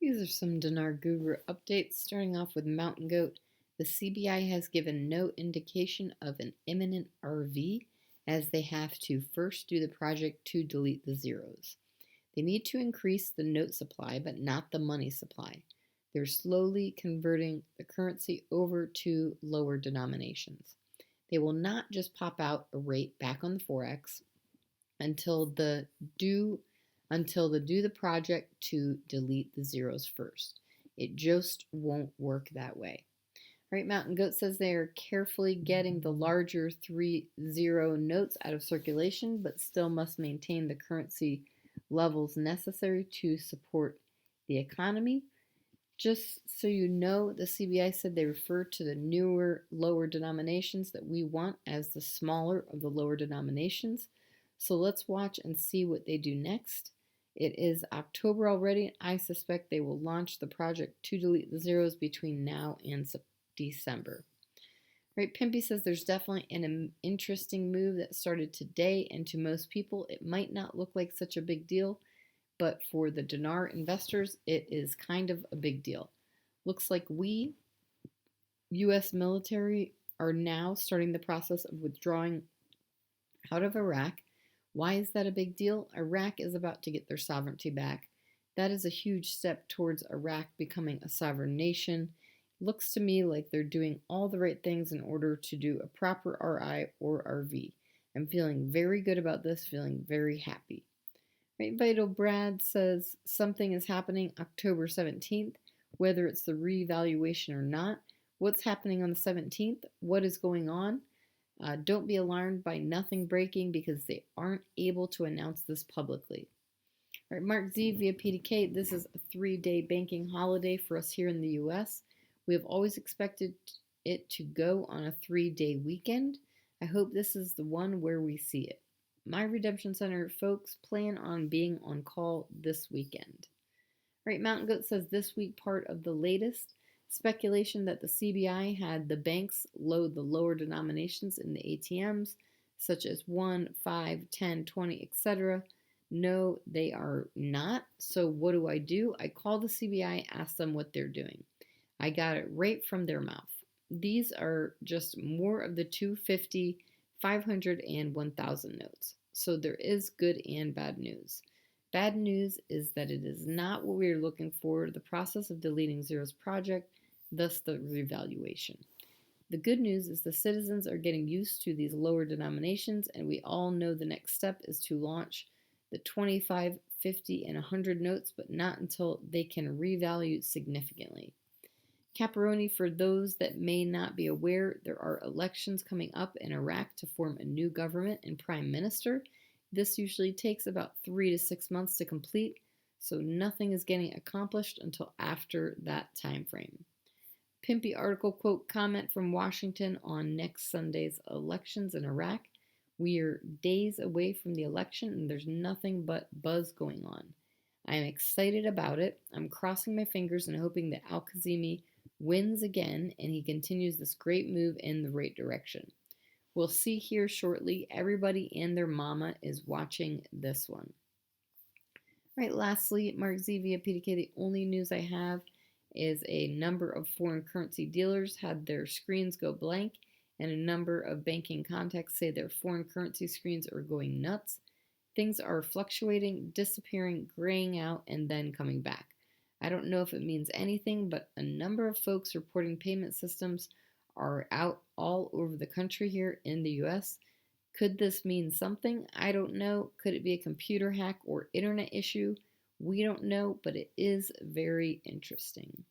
These are some Dinar Guru updates, starting off with Mountain Goat. The CBI has given no indication of an imminent RV, as they have to first do the project to delete the zeros. They need to increase the note supply, but not the money supply. They're slowly converting the currency over to lower denominations. They will not just pop out a rate back on the Forex until the do do the project to delete the zeros first. It just won't work that way. Right, Mountain Goat says they are carefully getting the larger 3-0 notes out of circulation, but still must maintain the currency levels necessary to support the economy. Just so you know, the CBI said they refer to the newer, lower denominations that we want as the smaller of the lower denominations. So let's watch and see what they do next. It is October already, and I suspect they will launch the project to delete the zeros between now and December. Right, Pimpy says there's definitely an interesting move that started today, and to most people, it might not look like such a big deal, but for the Dinar investors, it is kind of a big deal. Looks like we, U.S. military, are now starting the process of withdrawing out of Iraq. Why is that a big deal? Iraq is about to get their sovereignty back. That is a huge step towards Iraq becoming a sovereign nation. Looks to me like they're doing all the right things in order to do a proper RI or RV. I'm feeling very good about this, feeling very happy. Right, Vital Brad says something is happening October 17th, whether it's the revaluation or not. What's happening on the 17th? What is going on? Don't be alarmed by nothing breaking because they aren't able to announce this publicly. All right, Mark Z via PDK, this is a 3-day banking holiday for us here in the U.S. We have always expected it to go on a 3-day weekend. I hope this is the one where we see it. My Redemption Center folks plan on being on call this weekend. All right, Mountain Goat says this week part of the latest speculation that the CBI had the banks load the lower denominations in the ATMs, such as 1, 5, 10, 20, etc. No, they are not. So what do? I call the CBI, ask them what they're doing. I got it right from their mouth. These are just more of the 250, 500, and 1,000 notes. So there is good and bad news. Bad news is that it is not what we are looking for, the process of deleting zeros project, thus the revaluation. The good news is the citizens are getting used to these lower denominations, and we all know the next step is to launch the 25, 50, and 100 notes, but not until they can revalue significantly. Caparoni, for those that may not be aware, there are elections coming up in Iraq to form a new government and prime minister. This usually takes about 3 to 6 months to complete, so nothing is getting accomplished until after that time frame. Pimpy article quote comment from Washington on next Sunday's elections in Iraq. We are days away from the election and there's nothing but buzz going on. I am excited about it. I'm crossing my fingers and hoping that Al-Kazimi wins again and he continues this great move in the right direction. We'll see here shortly. Everybody and their mama is watching this one. All right, lastly, Mark Z via PDK, the only news I have is a number of foreign currency dealers had their screens go blank, and a number of banking contacts say their foreign currency screens are going nuts. Things are fluctuating, disappearing, graying out, and then coming back. I don't know if it means anything, but a number of folks reporting payment systems are out all over the country here in the US. Could this mean something? I don't know. Could it be a computer hack or internet issue? We don't know, but it is very interesting.